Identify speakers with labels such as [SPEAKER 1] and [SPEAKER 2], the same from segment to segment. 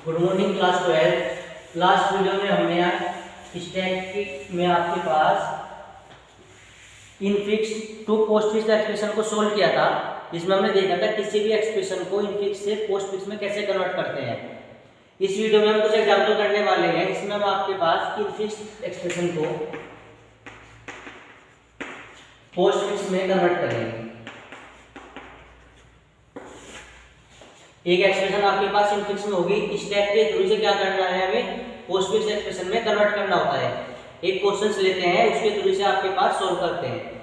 [SPEAKER 1] Good morning class 12। Last video में हमने static में आपके पास इनफिक्स टू पोस्टफिक्स एक्सप्रेशन को सोल्व किया था, जिसमें हमने देखा था किसी भी एक्सप्रेशन को इनफिक्स से पोस्टफिक्स में कैसे कन्वर्ट करते हैं। इस वीडियो में हम कुछ एग्जाम्पल करने वाले हैं, इसमें हम आपके पास इनफिक्स एक्सप्रेशन को पोस्टफिक्स में कन्वर्ट करेंगे। एक एक्सप्रेशन आपके पास इनफिक्स में होगी, स्टेप के थ्रू से क्या करना है, हमें पोस्टफिक्स एक्सप्रेशन में कन्वर्ट करना होता है। एक क्वेश्चन लेते हैं, उसके थ्रू से आपके पास सोल्व करते हैं।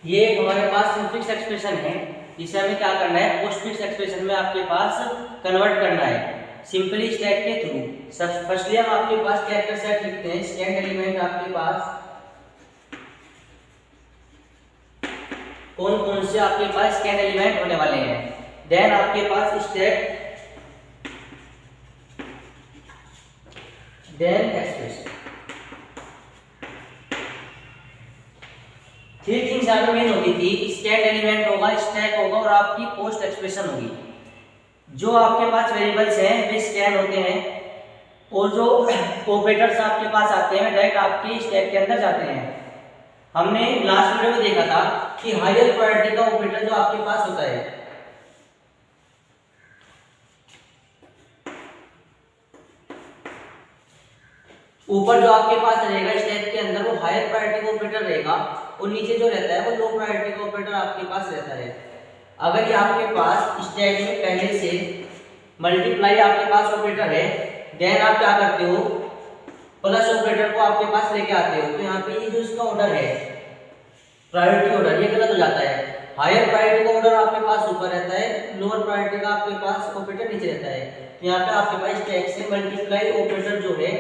[SPEAKER 1] ये हमारे पास इनफिक्स एक्सप्रेशन है, जिसे हमें क्या करना है, पोस्टफिक्स एक्सप्रेशन में आपके पास कन्वर्ट करना है सिंपली स्टैक के थ्रू। फर्स्टली हम आपके पास कैरेक्टर सेट लिखते हैं। स्कैन एलिमेंट आपके पास कौन कौन से आपके पास स्कैन एलिमेंट होने वाले हैं। देन आपके पास stack then expression. Three things यहाँ पे मेन होगी थी, स्कैन एलिमेंट होगा, स्टैक होगा और आपकी पोस्ट एक्सप्रेशन होगी। जो आपके पास वेरिएबल्स हैं वे स्कैन होते हैं और जो ऑपरेटर्स आपके पास आते हैं डायरेक्ट आपके स्टैक के अंदर जाते हैं। हमने लास्ट वीडियो में देखा था कि हायर प्रायोरिटी का ऑपरेटर जो आपके पास होता है, ऊपर जो आपके पास रहेगा स्टैक के अंदर वो हायर प्रायोरिटी का ऑपरेटर रहेगा और नीचे जो रहता है वो लो प्रायोरिटी का ऑपरेटर आपके पास रहता है। अगर ये आपके पास स्टैक में पहले से मल्टीप्लाई आपके पास ऑपरेटर है, देन आप क्या करते हो, प्लस ऑपरेटर को आपके पास लेके आते हो, तो यहाँ पे ये जो इसका ऑर्डर है प्रायोरिटी ऑर्डर, ये गलत हो जाता है। हायर प्रायोरिटी का ऑर्डर आपके पास ऊपर रहता है, लोअर प्रायोरिटी का आपके पास ऑपरेटर नीचे रहता है। तो यहाँ पे आपके पास स्टैक से मल्टीप्लाई ऑपरेटर जो है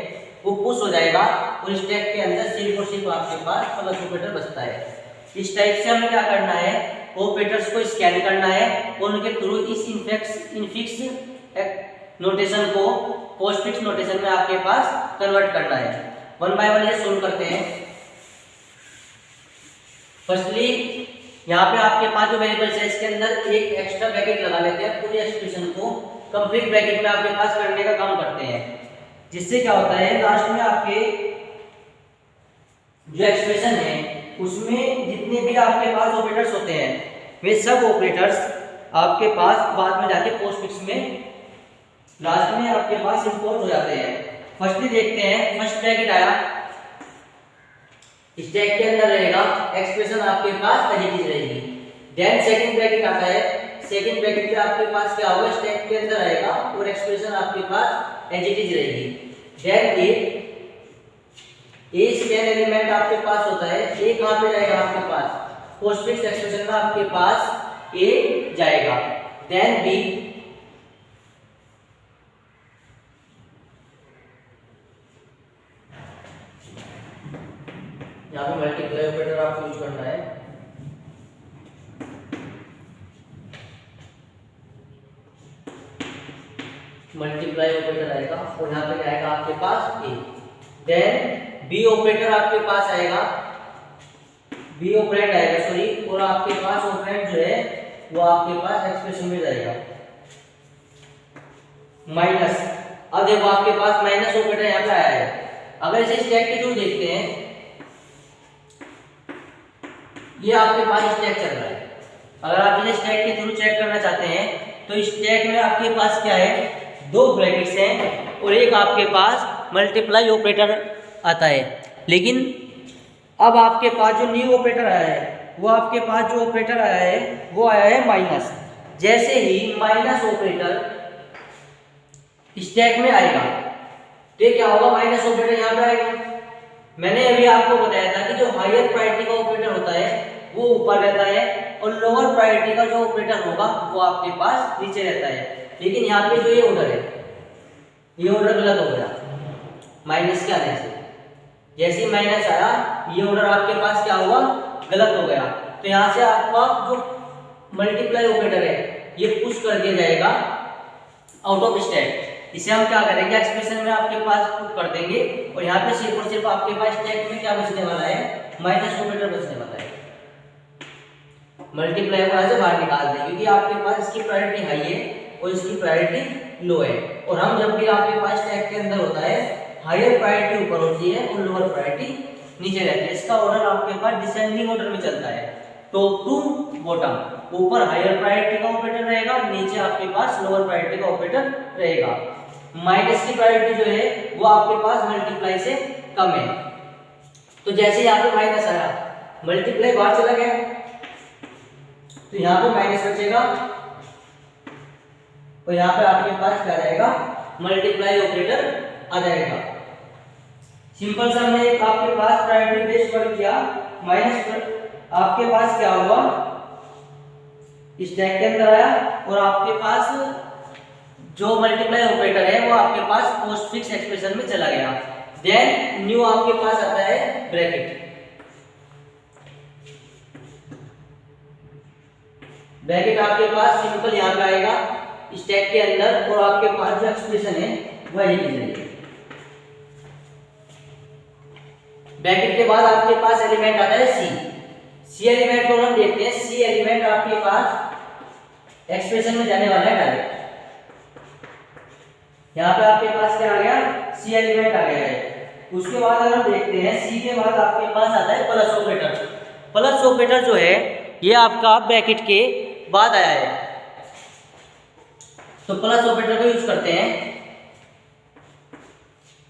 [SPEAKER 1] वो पुश हो जाएगा और स्टैक के अंदर सिर्फ और सिर्फ आपके पास प्लस ऑपरेटर बचता है। इस टाइप से हमें क्या करना है, ऑपरेटर्स को स्कैन करना है और उनके थ्रू इस इनफिक्स नोटेशन को पोस्टफिक्स नोटेशन में आपके पास कन्वर्ट करना है। वन बाय वन ये सोल्व करते हैं। फर्स्टली यहाँ पे आपके पास जो वेरिएबल्स है इसके अंदर एक एक्स्ट्रा ब्रैकेट लगा लेते हैं, पूरी एक्सप्रेशन को कंप्लीट ब्रैकेट में आपके पास करने का काम करते हैं, जिससे क्या होता है लास्ट में आपके जो एक्सप्रेशन है उसमें जितने भी आपके पास ऑपरेटर्स होते हैं वे सब ऑपरेटर्स आपके पास बाद में जाके पोस्टफिक्स में लास्ट में आपके पास इंपोर्ट हो जाते हैं। फर्स्टली देखते हैं, फर्स्ट ब्रैकेट आया, स्टैक के अंदर रहेगा, एक्सप्रेशन आपके पास एज इट इज रहेगी। देन सेकंड ब्रैकेट आता है, सेकंड ब्रैकेट में आपके पास क्या होगा, स्टैक के अंदर आएगा और एक्सप्रेशन आपके पास एज इट इज रहेगी। देन ए स्कैन एलिमेंट आपके पास होता है, ए कहां पे जाएगा, आपके पास पोस्टफिक्स एक्सप्रेशन में आपके पास ए जाएगा। देन बी, यहाँ पे मल्टीप्लाई ऑपरेटर आपको यूज करना है। मल्टीप्लाई ऑपरेटर आएगा और यहाँ पे आएगा आपके पास ए। देन बी ऑपरेटर आपके पास आएगा, बी ऑपरेंड आएगा सॉरी, और आपके पास ऑपरेंड जो है वो आपके पास एक्सप्रेशन में जाएगा माइनस। अब देखो आपके पास माइनस ऑपरेटर यहाँ पे आया है। अगर इसे स्टैक के थ्रू देखते हैं, ये आपके पास स्टैक चल रहा है। अगर आप इसे स्टैक के थ्रू चेक करना चाहते हैं तो स्टैक में आपके पास क्या है, दो ब्रैकेट्स हैं और एक आपके पास मल्टीप्लाई ऑपरेटर आता है। लेकिन अब आपके पास जो न्यू ऑपरेटर आया है वो आपके पास जो ऑपरेटर आया है वो आया है माइनस। जैसे ही माइनस ऑपरेटर स्टैक में आएगा तो ये क्या होगा, माइनस ऑपरेटर यहाँ पे आएगा। मैंने अभी आपको बताया था कि जो हायर प्रायोरिटी का ऑपरेटर होता है वो ऊपर रहता है और लोअर प्रायोरिटी का जो ऑपरेटर होगा वो आपके पास नीचे रहता है। लेकिन यहाँ पे जो ये ऑर्डर है, ये ऑर्डर गलत हो गया माइनस के आने से। जैसे ही माइनस आया ये ऑर्डर आपके पास क्या हुआ, गलत हो गया। तो यहाँ से आपका जो मल्टीप्लाई ऑपरेटर है ये पुश कर दिया जाएगा आउट ऑफ स्टैक। इसे हम क्या करेंगे, एक्सप्रेशन में आपके पास पुट कर देंगे और यहाँ पे सिर्फ और सिर्फ आपके पास स्टैक में क्या बचने वाला है, माइनस ऑपरेटर बचने वाला है। मल्टीप्लाई को यहाँ से बाहर निकाल दें क्योंकि आपके पास इसकी प्रायोरिटी हाई है और इसकी प्रायोरिटी लो है। और हम जब भी आपके पास स्टैक के अंदर होता है हायर प्रायोरिटी ऊपर होती है और लोअर प्रायोरिटी नीचे रहती है। इसका ऑर्डर आपके पास डिसेंडिंग ऑर्डर में चलता है, टॉप टू बॉटम। ऊपर हायर प्रायोरिटी का ऑपरेटर रहेगा, नीचे आपके पास लोअर प्रायोरिटी का ऑपरेटर रहेगा। माइनस की प्रायोरिटी जो है वो आपके पास मल्टीप्लाई से कम है। तो जैसे यहाँ पे माइनस आया मल्टीप्लाई बाहर चला गया तो यहाँ पे माइनस बचेगा और यहाँ पे आपके पास क्या रहेगा, मल्टीप्लाई ऑपरेटर आ जाएगा। सिंपल सा हमने एक आपके पास प्रायोरिटी बेस्ड वर्क किया, माइनस पर आपके पास क्या हुआ, स्टैक के अंदर आया और आपके पास जो मल्टीप्लाई ऑपरेटर है वो आपके पास पोस्ट फिक्स एक्सप्रेशन में चला गया। देन न्यू आपके पास आता है ब्रैकेट। ब्रैकेट आपके पास सिंपल यहाँ पे आएगा स्टैक के अंदर और आपके पास जो एक्सप्रेशन है वह लिख लीजिए। ब्रैकेट के बाद आपके पास एलिमेंट आता है सी एलिमेंट को हम देखते हैं। सी एलिमेंट आपके पास एक्सप्रेशन में जाने वाला है डायरेक्ट। यहाँ पे आपके पास क्या आ गया, सी एलिमेंट आ गया है। उसके बाद अगर हम देखते हैं सी के बाद आपके पास आता है प्लस ऑपरेटर। प्लस ऑपरेटर जो है ये आपका ब्रैकेट के बाद आया है तो प्लस ऑपरेटर को यूज करते हैं।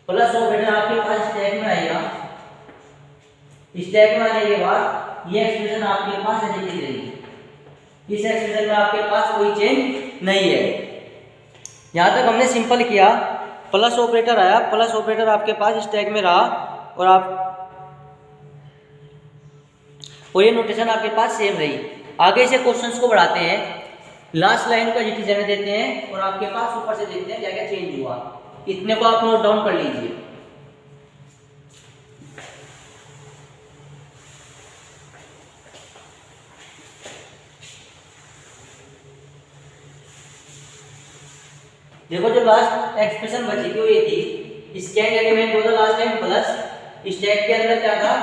[SPEAKER 1] प्लस ऑपरेटर आपके पास स्टैक में आएगा। स्टैक में आने के बाद ये एक्सप्रेशन आपके पास ऐसे ही रहेगी। इस एक्सप्रेशन में आपके पास कोई चेंज नहीं है। यहाँ तक हमने सिंपल किया, प्लस ऑपरेटर आया, प्लस ऑपरेटर आपके पास स्टैक में रहा और ये नोटेशन आपके पास सेम रही। आगे से क्वेश्चंस को बढ़ाते हैं, लास्ट लाइन का जीटी जगह देते हैं और आपके पास ऊपर से देखते हैं क्या क्या चेंज हुआ। इतने को आप नोट डाउन कर लीजिए। देखो जो लास्ट एक्सप्रेशन बची थी वो ये थी, stack element was last time plus, stack के अंदर क्या था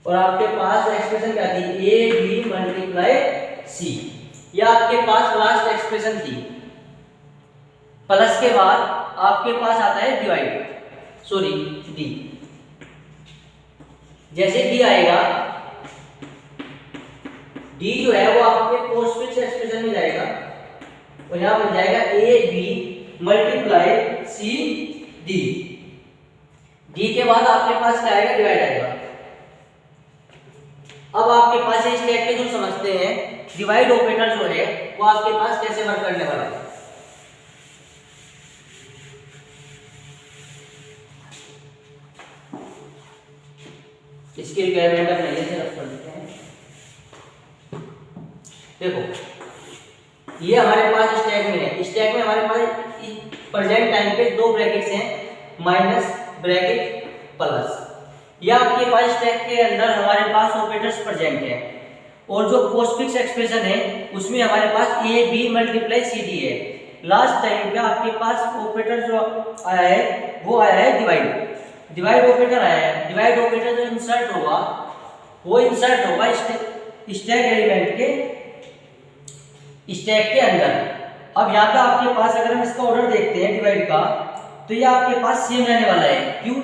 [SPEAKER 1] और आपके पास एक्सप्रेशन क्या थी, ए बी मल्टीप्लाई सी। यह आपके पास लास्ट एक्सप्रेशन थी। प्लस के बाद आपके पास आता है डिवाइड, सॉरी डी। जैसे डी आएगा, डी जो है वो आपके पोस्टफिक्स एक्सप्रेशन में जाएगा और यहां बन जाएगा A B multiply C D. D के बाद आपके पास क्या आएगा, डिवाइड आएगा। अब आपके पास ये स्टैक के जो समझते हैं डिवाइड ऑपरेटर जो है वो आपके पास कैसे वर्क करने वाला है। इसकी रिक्वायरमेंट अब नहीं है, सिर्फ पढ़ लेते हैं। देखो ये हमारे पास स्टैक में है। स्टैक में हमारे पास प्रेजेंट टाइम पे दो ब्रैकेट्स हैं, माइनस ब्रैकेट प्लस। या आपके पास स्टैक के अंदर हमारे पास ऑपरेटर्स प्रेजेंट है और जो पोस्टफिक्स एक्सप्रेशन है उसमें हमारे पास A B multiply C D है। लास्ट टाइम पे आपके पास ऑपरेटर जो आया है वो आया है डिवाइड। डिवाइड ऑपरेटर आया है। डिवाइड ऑपरेटर जो इंसर्ट होगा वो इंसर्ट होगा स्टैक एलिमेंट के स्टैक के अंदर। अब यहाँ पे आपके पास अगर हम इसका ऑर्डर देखते हैं डिवाइड का तो ये आपके पास सेम रहने वाला है। क्यों,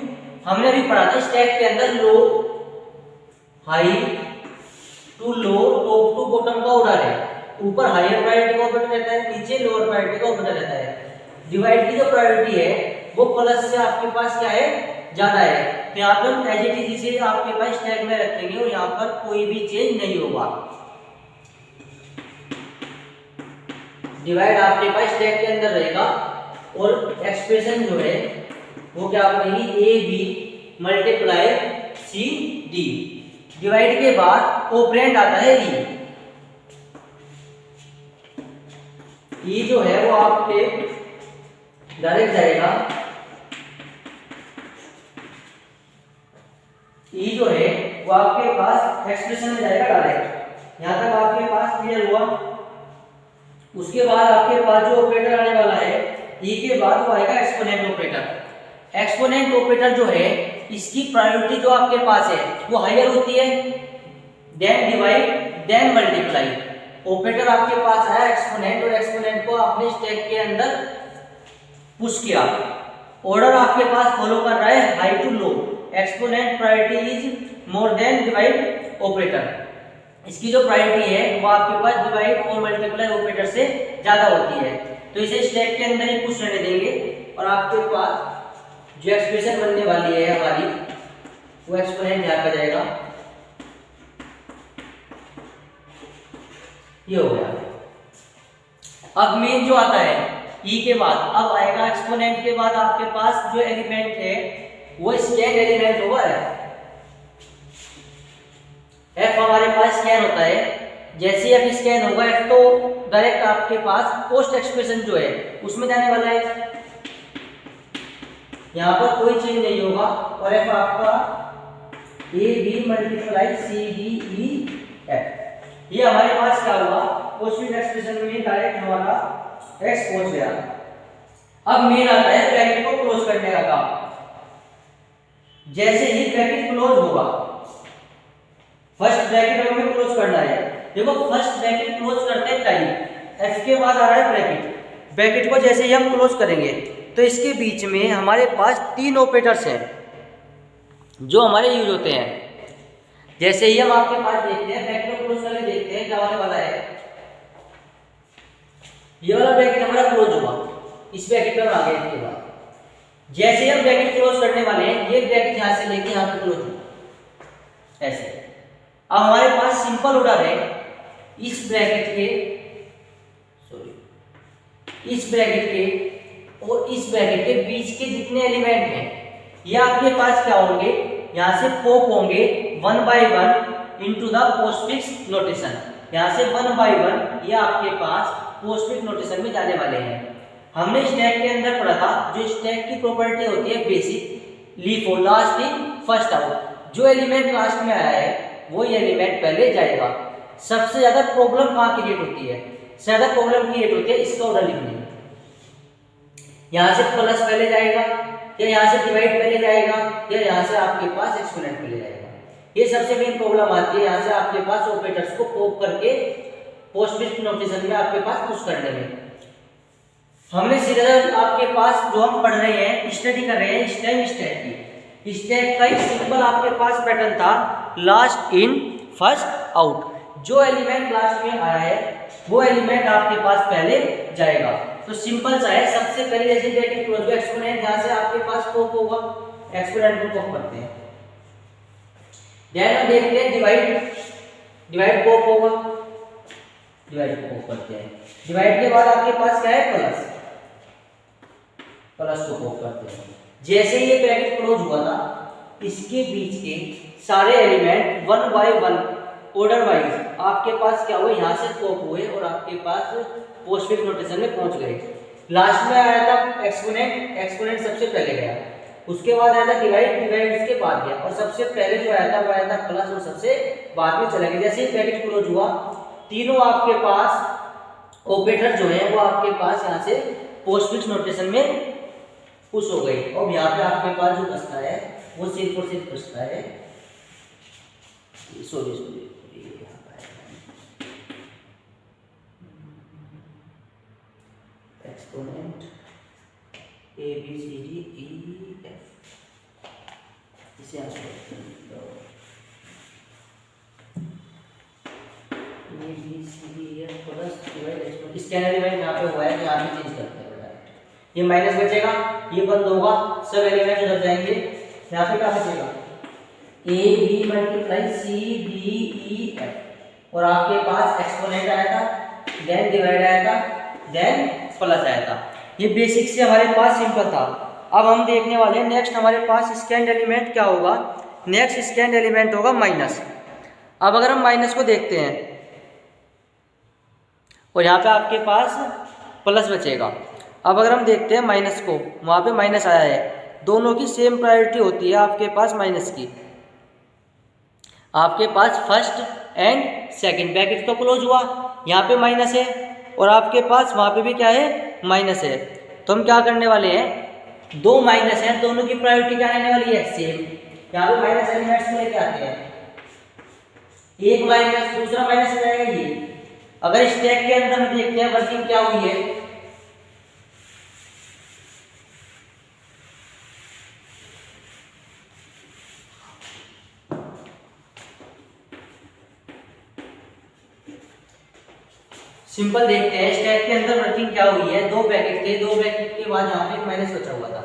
[SPEAKER 1] हमने अभी पढ़ा था स्टैक के अंदर low high to low top to bottom का ऑर्डर है। ऊपर हायर प्रायोरिटी का ऑपरेटर रहता है, नीचे लोअर प्रायोरिटी का ऑपरेटर रहता है। डिवाइड की जो प्रायोरिटी है वो प्लस से आपके पास क्या है, ज्यादा है। तो यहाँ पर एज इट इज इसे आपके पास स्टैक में रखेंगे और यहाँ पर कोई भी चेंज नहीं होगा। डिवाइड आपके पास स्टैक के अंदर रहेगा और एक्सप्रेशन जो है वो क्या बनेगी, A B multiply C D. Divide के बाद ऑपरेंड आता है ई। ई जो है वो आपके डायरेक्ट जाएगा, ई जो है वो आपके पास एक्सप्रेशन में जाएगा डायरेक्ट। यहां तक आपके पास क्लियर हुआ। उसके बाद आपके पास जो ऑपरेटर आने वाला है ई के बाद वो आएगा एक्सपोनेंट ऑपरेटर। एक्सपोनेंट ऑपरेटर जो है इसकी प्रायोरिटी जो आपके पास है वो हायर होती है then divide then multiply. Operator आपके पास आया एक्सपोनेंट और एक्सपोनेंट को आपने स्टैक के अंदर पुश किया। ऑर्डर आपके पास फॉलो कर रहा है high to low. Exponent priority is more than divide operator. इसकी जो प्रायोरिटी है वो आपके पास डिवाइड और मल्टीप्लाई ऑपरेटर से ज्यादा होती है, तो इसे स्टैक के अंदर ही पुश रहने देंगे और आपके पास जो एक्सप्रेशन बनने वाली है हमारी वो एक्सपोनेंट यहाँ पे जाएगा। ये हो गया। अब मेन जो आता है ई के बाद, अब आएगा एक्सपोनेंट के बाद आपके पास जो एलिमेंट है वो स्कैन एलिमेंट होगा। एफ हमारे पास स्कैन होता है। जैसे एफ स्कैन होगा एफ तो डायरेक्ट आपके पास पोस्ट एक्सप्रेशन जो है उसमें जाने वाला है। यहां पर कोई चेंज नहीं होगा और एफ आपका A B multiply C D E F. ये हमारे पास क्या हुआ, पोस्ट एक्सप्रेशन में डायरेक्ट हमारा एक्स पहुंच गया। अब मेन आता है ब्रैकेट को क्लोज करने का काम। जैसे ही ब्रैकेट क्लोज होगा, फर्स्ट ब्रैकेट हमें क्लोज करना है। देखो फर्स्ट ब्रैकेट क्लोज करते टाइम एफ के बाद आ रहा है ब्रैकेट। ब्रैकेट को जैसे ही हम क्लोज करेंगे तो इसके बीच में हमारे पास तीन ऑपरेटर्स हैं जो हमारे यूज होते हैं। जैसे ही हम आपके पास देखते हैं ब्रैकेट को क्लोज करके देखते हैं क्या होने वाला है। ये वाला ब्रैकेट हमारा क्लोज हुआ, इस ब्रैकेट पर आ गया। इसके बाद जैसे ही हम ब्रैकेट क्लोज करने वाले हैं ये ब्रैकेट यहां से लेके यहां पे क्लोज हुआ ऐसे। अब हमारे पास सिंपल ऑर्डर है इस ब्रैकेट के, इस ब्रैकेट के और इस ब्रैकेट के बीच के जितने एलिमेंट हैं ये आपके पास क्या होंगे, यहां से पॉप होंगे 1 by 1 into the postfix notation. यहां से 1 by 1 ये आपके पास पोस्टफिक्स नोटेशन में जाने वाले हैं। हमने स्टैक के अंदर पढ़ा था जो स्टैक की प्रॉपर्टी होती है बेसिक लीफ और लास्ट इन फर्स्ट आउट। जो एलिमेंट लास्ट में आया है वो ये एलिमेंट पहले जाएगा। सबसे ज्यादा प्रॉब्लम कहां क्रिएट होती है, ज्यादा प्रॉब्लम क्रिएट होती है इसका ऑर्डर लिखने में। यहां से प्लस पहले जाएगा या यहां से डिवाइड पहले जाएगा या यहां से आपके पास एक्सपोनेंट पहले जाएगा। ये सबसे मेन प्रॉब्लम आती है यहां से आपके पास ऑपरेटर्स को पॉप करके पोस्टफिक्स नोटेशन में आपके पास पुश करने में। हमने सीधा आपके पास जो हम पढ़ रहे हैं स्टडी कर रहे हैं इस टाइम स्टैक की। स्टैक का एक सिंपल आपके पास पैटर्न था लास्ट इन फर्स्ट आउट। जो एलिमेंट लास्ट में आया है वो एलिमेंट आपके पास पहले जाएगा। तो सिंपल सा है, सबसे पहले जैसे ब्रैकेट क्लोज हुआ एक्सपोनेंट यहां से आपके पास पॉप होगा, एक्सपोनेंट को पॉप करते हैं। देन हम देखते हैं डिवाइड पॉप होगा, डिवाइड को पॉप करते हैं। डिवाइड के बाद आपके पास क्या है प्लस, प्लस को पॉप करते हैं। जैसे ये ब्रैकेट क्लोज हुआ था इसके बीच के सारे एलिमेंट 1 by 1 ऑर्डर वाइज आपके पास क्या हुए, यहां से पॉप हुए और आपके पास पोस्टफिक्स नोटेशन में पहुंच गए। लास्ट में आया था एक्सपोनेंट, एक्सपोनेंट सबसे पहले गया, उसके बाद आया था डिवाइड, डिवाइड उसके बाद गया और सबसे पहले जो आया था वो आया था प्लस और सबसे बाद में चला गया। जैसे ही ब्रैकेट क्लोज हुआ तीनों आपके पास ऑपरेटर जो है वो आपके पास यहां से पोस्टफिक्स नोटेशन में पुश हो गई। और यहाँ पे आपके पास जो बचता है वो सिर्फ और सिर्फ बचता है, sorry exponent A B C D E F, इसे आप A B C D F plus divide exponent. इसके डिवाइड यहाँ पे हुआ है तो यहाँ पे चेंज करते हैं। ये माइनस बचेगा, ये बंद होगा, सब एलिमेंट उधर जाएंगे। यहाँ पे क्या बचेगा, A B multiply C D E F और आपके पास एक्सपोनेंट आया था, देन डिवाइड आया था, देन प्लस आया था। ये बेसिक से हमारे पास सिंपल था। अब हम देखने वाले हैं नेक्स्ट हमारे पास स्कैंड एलिमेंट क्या होगा। नेक्स्ट स्कैंड एलिमेंट होगा माइनस। अब अगर हम माइनस को देखते हैं और यहाँ पे आपके पास प्लस बचेगा। अब अगर हम देखते हैं माइनस को, वहाँ पे माइनस आया है, दोनों की सेम प्रायोरिटी होती है आपके पास माइनस की। आपके पास फर्स्ट एंड सेकंड ब्रैकेट तो क्लोज हुआ, यहाँ पे माइनस है और आपके पास वहाँ पे भी क्या है, माइनस है। तो हम क्या करने वाले हैं, दो माइनस है, दोनों की प्रायोरिटी क्या रहने वाली है, सेम। यहाँ पे माइनस एलिमेंट्स को लेके आते हैं, एक माइनस दूसरा माइनस हो जाएगा ये। अगर स्टैक के अंदर हम देखते हैं वर्किंग क्या हुई है, सिंपल देखते हैं स्टैक के अंदर वर्किंग क्या हुई है। दो ब्रैकेट थे, दो ब्रैकेट के बाद यहाँ पे माइनस बचा हुआ था,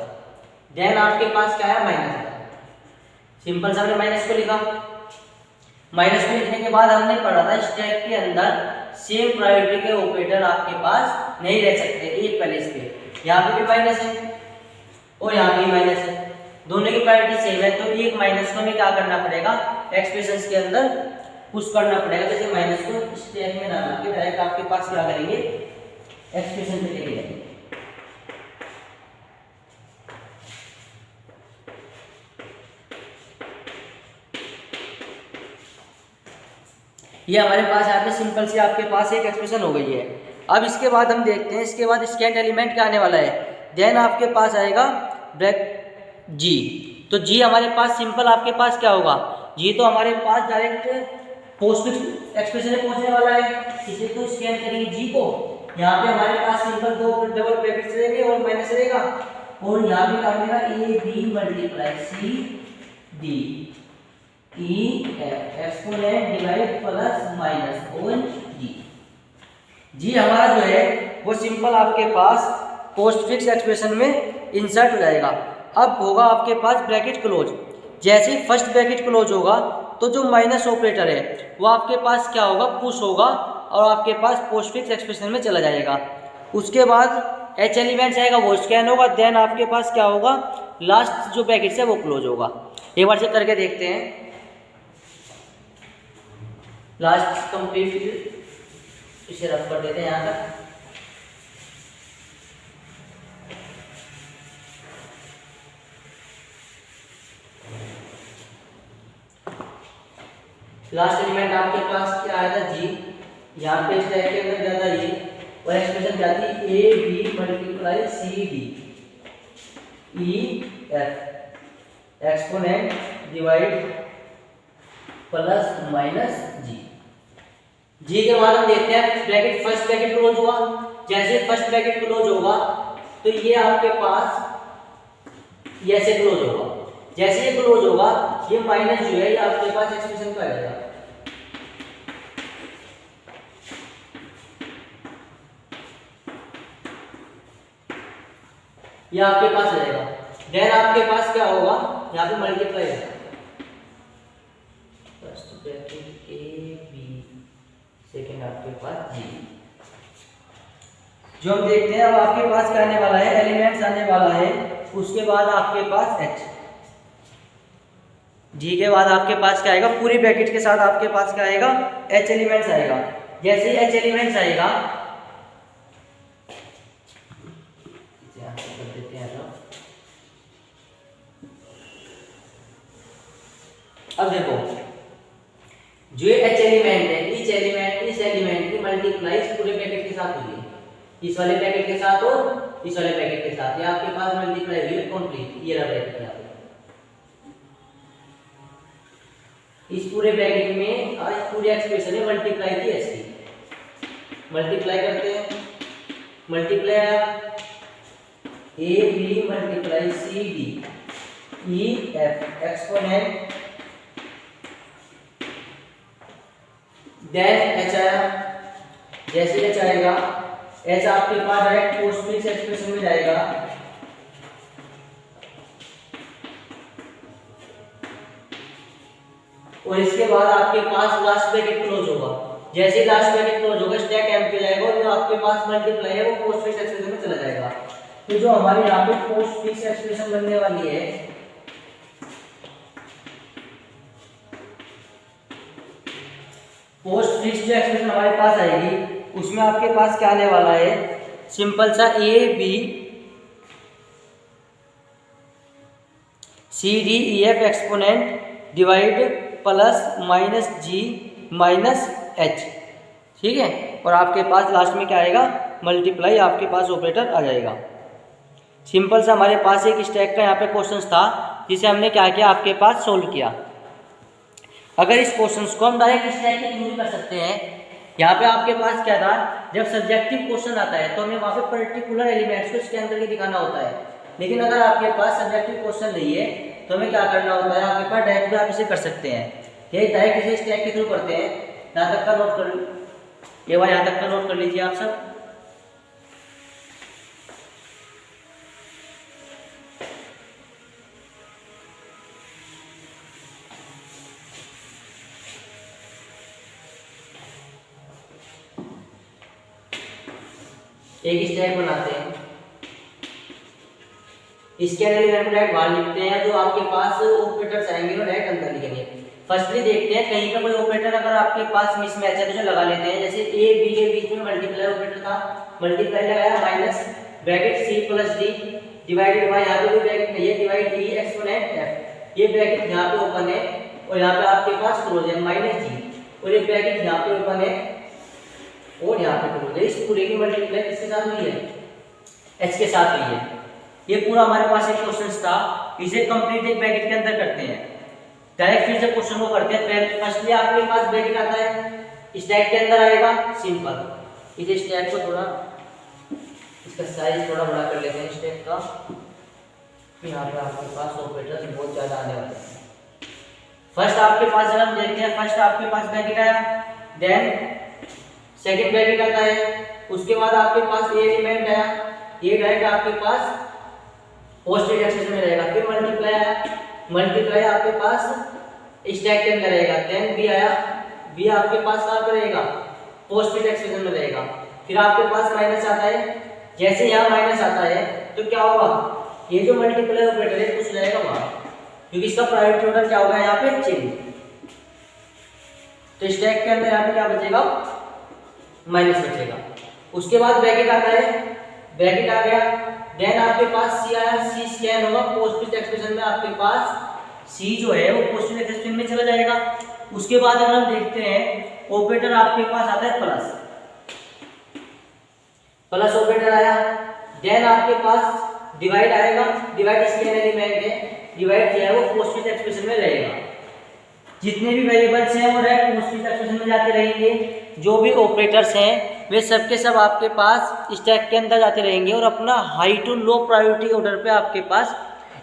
[SPEAKER 1] देन आपके पास क्या है, माइनस है। सिंपल सा हमने माइनस को लिखा। माइनस को लिखने के बाद हमने पढ़ा था स्टैक के अंदर सेम प्रायोरिटी के ऑपरेटर आपके पास नहीं रह सकते एक प्लेस पे। यहाँ पे भी माइनस है और यहाँ पे भी माइनस है, दोनों की प्रायोरिटी सेम है। तो एक माइनस को हमें क्या करना पड़ेगा, एक्सप्रेशंस के अंदर पुश करना पड़ेगा। जैसे माइनस को स्टैक में डाल के डायरेक्ट आपके पास क्या करेंगे, एक्सप्रेशन पे लेके जाएंगे। ये हमारे पास यहाँ पे सिंपल सी आपके पास एक एक्सप्रेशन हो गई है। अब इसके बाद हम देखते हैं, इसके बाद स्कैंड एलिमेंट क्या आने वाला है। देन आपके पास आएगा ब्रैक जी। तो जी हमारे पास सिंपल आपके पास क्या होगा, जी तो हमारे पास डायरेक्ट पोस्टफिक्स एक्सप्रेशन में पहुंचने वाला है। इसे तो स्कैन करेंगे जी को, यहाँ पे हमारे पास सिंपल दो डबल ब्रैकेट्स रहेंगे और माइनस रहेगा, और यहाँ पे क्या मिलेगा, A B multiply C D E F exponent divide plus minus on G. G हमारा जो है वो सिंपल आपके पास पोस्टफिक्स एक्सप्रेशन में इंसर्ट हो जाएगा। अब होगा आपके पास ब्रैकेट क्लोज। जैसे ही फर्स्ट ब्रैकेट क्लोज होगा तो जो माइनस ऑपरेटर है वो आपके पास क्या होगा, पुश होगा और आपके पास पोस्टफिक्स एक्सप्रेशन में चला जाएगा। उसके बाद एच एलिमेंट्स आएगा, वो स्कैन होगा, देन आपके पास क्या होगा, लास्ट जो ब्रैकेट है वो क्लोज होगा। एक बार चेक करके देखते हैं। लास्ट कंप्लीट, इसे रफ कर देते हैं यहाँ तक। लास्ट एलिमेंट आपके पास क्या आया था, जी। यहाँ पे स्टैक के अंदर क्या था, ये, और एक्सप्रेशन क्या थी, A B multiply C D E F exponent divide plus minus G. G के बाद हम देखते हैं ब्रैकेट, फर्स्ट ब्रैकेट क्लोज हुआ। जैसे फर्स्ट ब्रैकेट क्लोज होगा तो ये आपके पास ये ऐसे क्लोज होगा। जैसे ये क्लोज होगा ये माइनस जो है ये आपके पास एक्सप्रेशन पे आ जाएगा। ये आपके पास आ जाएगा। देन आपके पास क्या होगा, यहाँ पे मल्टीप्लाई है, first bracket A B second आपके पास जी। जो हम देखते हैं अब आपके पास क्या आने वाला है, एलिमेंट्स आने वाला है। उसके बाद आपके पास एच, जी के बाद आपके पास क्या आएगा, पूरी ब्रैकेट के साथ आपके पास क्या आएगा, एच एलिमेंट्स आएगा। जैसे एच एलिमेंट्स आएगा, अब देखो जो एच एलिमेंट है, इस एलिमेंट की मल्टीप्लाई इस पूरे ब्रैकेट के साथ हुई है, इस वाले ब्रैकेट के साथ और इस वाले ब्रैकेट के साथ। ये आपके पास मल्टीप्लाई हुई है कंप्लीट, ये रहा ब्रैकेट यहाँ पे। इस पूरे ब्रैकेट में आज पूरी एक्सप्रेशन है मल्टीप्लाई की एच की। मल्टीप्लाई करते हैं, multiply A B multiply C D E F exponent, then H आया। जैसे एच आएगा, एच आपके पास डायरेक्ट पोस्टफिक्स एक्सप्रेशन में जाएगा। और इसके बाद आपके पास लास्ट ब्रैकेट क्लोज होगा। जैसे ही लास्ट ब्रैकेट क्लोज होगा स्टैक एम्प्टी जाएगा और जो आपके पास मल्टीप्लाई है वो पोस्टफिक्स एक्सप्रेशन में चला जाएगा। तो जो हमारी यहाँ पे पोस्टफिक्स एक्सप्रेशन बनने वाली है, पोस्टफिक्स जो एक्सप्रेशन हमारे पास आएगी उसमें आपके पास क्या आने वाला है, सिंपल सा A B C D E F exponent divide plus minus G minus H, ठीक है। और आपके पास लास्ट में क्या आएगा, मल्टीप्लाई आपके पास ऑपरेटर आ जाएगा। सिंपल सा हमारे पास एक स्टैक का यहाँ पे क्वेश्चन था जिसे हमने क्या किया, आपके पास सोल्व किया। अगर इस क्वेश्चन को हम डायरेक्ट स्टैक के थ्रू कर सकते हैं। यहाँ पे आपके पास क्या था, जब सब्जेक्टिव क्वेश्चन आता है तो हमें वहाँ पे पर्टिकुलर एलिमेंट्स को स्कैन करके दिखाना होता है, लेकिन अगर आपके पास सब्जेक्टिव क्वेश्चन नहीं है तो हमें क्या करना होता है, आपके पास डायरेक्ट भी आप इसे कर सकते हैं। ये डायरेक्ट इसे स्टैक के थ्रू करते हैं। यहाँ तक का नोट कर, ये बार यहाँ तक का नोट कर लीजिए आप सब। एक स्टैक बनाते हैं, इसके एलिमेंट को डायरेक्ट बाहर लिखते हैं, जो आपके पास ऑपरेटर्स आएंगे वो डायरेक्ट अंदर लिखेंगे। फर्स्टली देखते हैं कहीं का कोई ऑपरेटर अगर आपके पास मिसमैच है तो उसे लगा लेते हैं। जैसे ए बी के बीच में मल्टीप्लाई ऑपरेटर था, मल्टीप्लाई लगाया minus bracket C plus D divided by, यहाँ पे कोई ब्रैकेट नहीं है, डिवाइड डी एक्सपोनेंट एफ। ये ब्रैकेट यहाँ पे ओपन है और यहाँ पे आपके पास क्लोज है माइनस जी, और ये ब्रैकेट यहाँ पे ओपन है और यहाँ पे क्लोज है। इस पूरे की मल्टीप्लाई किसके साथ हुई है, एच के साथ हुई है। ये पूरा हमारे पास एक क्वेश्चन था, इसे कंप्लीट एक ब्रैकेट के अंदर करते हैं। डायरेक्ट फिर से क्वेश्चन को करते हैं। पहले फर्स्टली आपके पास ब्रैकेट आता है, स्टैक के अंदर आएगा सिंपल। इसे स्टैक को थोड़ा, इसका साइज थोड़ा बड़ा कर लेते हैं स्टैक का। यहाँ पे आपके पास ऑपरेटर्स बहुत ज़्यादा आने वाले हैं। फर्स्ट आपके पास जब हम देखते हैं, फर्स्ट आपके पास ब्रैकेट आया, देन सेकंड ब्रैकेट आता है, उसके बाद आपके पास ये एलिमेंट आया, ये डायरेक्ट आपके पास पोस्टफिक्स एक्सप्रेशन में रहेगा। फिर मल्टीप्लाई आया, मल्टीप्लाई आपके पास स्टैक के अंदर रहेगा। देन बी आया, बी आपके पास कहाँ पे रहेगा, पोस्टफिक्स एक्सप्रेशन में रहेगा। फिर आपके पास माइनस आता है, जैसे यहाँ माइनस आता है तो क्या होगा, ये जो मल्टीप्लाई ऑपरेटर है कुछ जाएगा वहाँ, क्योंकि इसका प्रायोरिटी ऑर्डर क्या होगा यहाँ पे चेंज। तो स्टैक के अंदर यहाँ पे क्या बचेगा, माइनस बचेगा। उसके बाद ब्रैकेट आता है, ब्रैकेट आ गया, देन आपके पास सी आया, सी स्कैन होगा पोस्टफिक्स एक्सप्रेशन में, आपके पास सी जो है वो पोस्टफिक्स एक्सप्रेशन में चला जाएगा। उसके बाद अगर हम देखते हैं ऑपरेटर आपके पास आता है प्लस, प्लस ऑपरेटर आया, देन आपके पास डिवाइड आएगा, डिवाइड स्कैन एलिमेंट है, डिवाइड जो है वो पोस्टफिक्स एक्सप्रेशन में रहेगा। जितने भी वेरिएबल्स हैं वो डायरेक्ट पोस्टफिक्स एक्सप्रेशन में जाते रहेंगे। जो भी ऑपरेटर्स हैं वे सब के सब आपके पास स्टैक के अंदर जाते रहेंगे और अपना high to low priority order पे आपके पास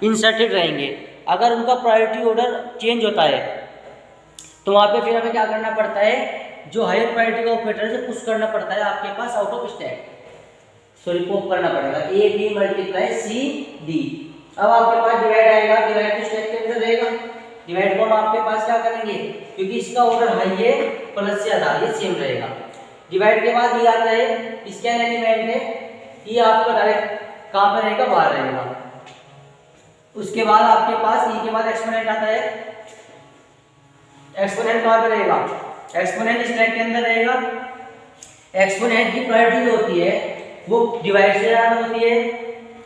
[SPEAKER 1] इंसर्टेड रहेंगे। अगर उनका प्रायोरिटी ऑर्डर चेंज होता है तो वहाँ पे फिर हमें क्या करना पड़ता है, जो हायर प्रायोरिटी का ऑपरेटर है पुश करना पड़ता है आपके पास out of stack, sorry pop करना पड़ेगा, A B multiply C D. अब आपके पास डिवाइड आएगा, डिवाइड तो स्टैक के अंदर रहेगा, डिवाइड को हम आपके पास क्या करेंगे, क्योंकि इसका ऑर्डर हाई है प्लस से आधा ये सेम रहेगा। डिवाइड के बाद ये आता है स्कैन एलिमेंट है, ये आपका डायरेक्ट कहाँ पर रहेगा, बाहर रहेगा। उसके बाद आपके पास ई के बाद एक्सपोनेंट आता है, एक्सपोनेंट कहाँ पर रहेगा, एक्सपोनेंट स्टैक के अंदर रहेगा। एक्सपोनेंट की प्रायोरिटी जो होती है वो डिवाइड से ज़्यादा होती है,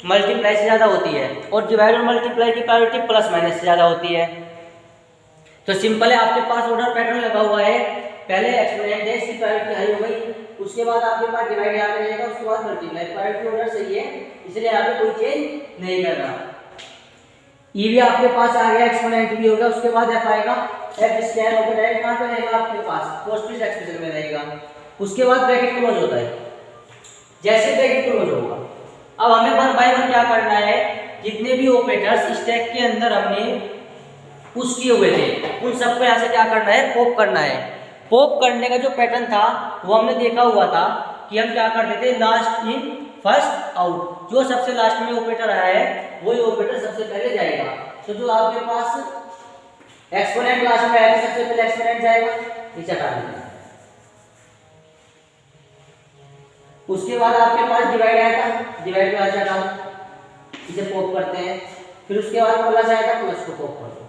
[SPEAKER 1] मल्टीप्लाई से ज़्यादा होती है, और डिवाइड और मल्टीप्लाई की प्रायोरिटी प्लस माइनस से ज़्यादा होती है। तो सिंपल है, आपके पास ऑर्डर पैटर्न लगा हुआ है, पहले एक्सपोनेंट है, इसकी प्रायोरिटी हाई हो गई, उसके बाद आपके पास डिवाइड यहाँ पे रहेगा, उसके बाद मल्टीप्लाई, प्रायोरिटी ऑर्डर सही है इसलिए यहाँ पे कोई चेंज नहीं करना। ई भी आपके पास आ गया, एक्सपोनेंट भी हो गया, उसके बाद एफ आएगा, एफ स्क्वायर होकर डायरेक्ट कहाँ पे रहेगा आपके पास, पोस्टफिक्स एक्सप्रेशन में रहेगा। उसके बाद ब्रैकेट क्लोज होता है, जैसे ब्रैकेट क्लोज होगा अब हमें वन बाय वन क्या करना है, जितने भी ऑपरेटर्स स्टैक के अंदर हमने पुश किए हुए थे उन सबको यहाँ से क्या करना है, पॉप करना है। पॉप करने का जो पैटर्न था वो हमने देखा हुआ था कि हम क्या करते थे, लास्ट इन फर्स्ट आउट, जो सबसे लास्ट में ऑपरेटर आया है वही ऑपरेटर सबसे पहले जाएगा। तो जो आपके पास एक्सपोनेंट लास्ट में आया सबसे पहले एक्सपोनेंट जाएगा, इसे हटा देना। उसके बाद आपके पास डिवाइड आएगा, डिवाइड का अच्छा डाउन, इसे पॉप करते हैं। फिर उसके बाद प्लस आएगा, प्लस को पॉप कर दो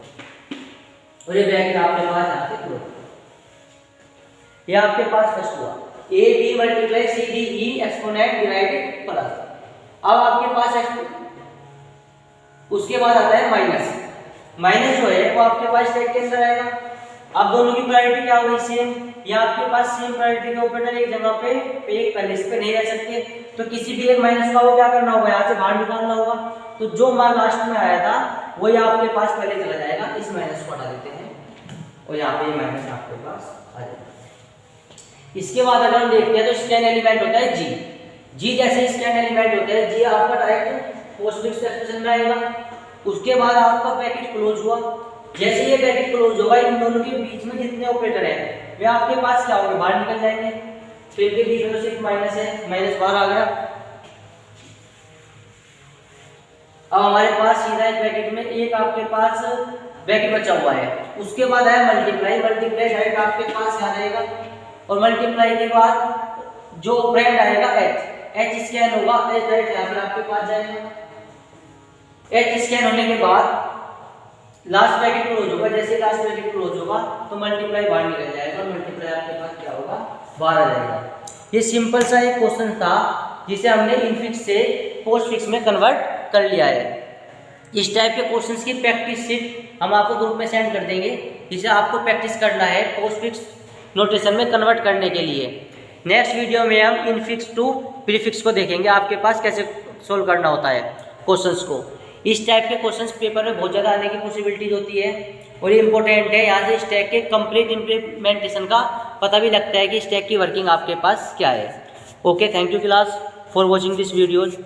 [SPEAKER 1] और ये ब्रैकेट आपके पास यहाँ से क्लोज। ये आपके पास फर्स्ट हुआ A B multiply C D E exponent divided plus. अब आपके पास उसके बाद आता है माइनस। माइनस जो है वो आपके पास स्टेट के अंदर आएगा। अब दोनों की प्रायोरिटी क्या होगी, सेम। या आपके पास सेम प्रायोरिटी के ऑपरेटर एक जगह पे एक पहले इस पे नहीं रह सकते, तो किसी भी एक माइनस का वो क्या करना होगा, यहाँ से बाहर निकालना होगा। तो जो मान लास्ट में आया था वही आपके पास पहले चला जाएगा। इस माइनस को हटा देते हैं और यहाँ पे माइनस आपके पास आ जाएगा। इसके बाद अगर हम देखते हैं तो स्कैन एलिमेंट होता है जी। जी जैसे स्कैन एलिमेंट होता है, जी आपका डायरेक्ट पोस्टफिक्स एक्सप्रेशन में आएगा। उसके बाद आपका ब्रैकेट क्लोज हुआ। जैसे ये ब्रैकेट क्लोज होगा, इन दोनों के बीच में जितने ऑपरेटर हैं वे आपके पास क्या होंगे, बाहर निकल जाएंगे। तो इनके बीच में सिर्फ माइनस है, माइनस बाहर आ गया। अब हमारे पास सीधा एक ब्रैकेट में एक आपके पास ब्रैकेट बचा हुआ है। उसके बाद आया मल्टीप्लाई। मल्टीप्लाई डायरेक्ट आपके पास आ जाएगा और मल्टीप्लाई के बाद जो ऑपरेंड आएगा एच स्कैन होगा, एच डायरेक्ट यहाँ पे आपके पास जाएगा। एच स्कैन होने के बाद लास्ट ब्रैकेट क्लोज होगा। जैसे लास्ट ब्रैकेट क्लोज होगा तो मल्टीप्लाई बाहर निकल जाएगा और मल्टीप्लाई आपके पास क्या होगा, बाहर आ जाएगा। ये सिंपल सा एक क्वेश्चन था जिसे हमने इनफिक्स से पोस्टफिक्स में कन्वर्ट कर लिया है। इस टाइप के क्वेश्चंस की प्रैक्टिस शीट हम आपको ग्रुप में सेंड कर देंगे, जिसे आपको प्रैक्टिस करना है पोस्टफिक्स नोटेशन में कन्वर्ट करने के लिए। नेक्स्ट वीडियो में हम इनफिक्स टू प्रीफिक्स को देखेंगे, आपके पास कैसे सोल्व करना होता है क्वेश्चंस को। इस टाइप के क्वेश्चंस पेपर में बहुत ज़्यादा आने की पॉसिबिलिटीज होती है और ये इंपॉर्टेंट है। यहाँ से स्टैक के कंप्लीट इम्प्लीमेंटेशन का पता भी लगता है कि स्टैक की वर्किंग आपके पास क्या है। Okay, thank you class for watching this videos.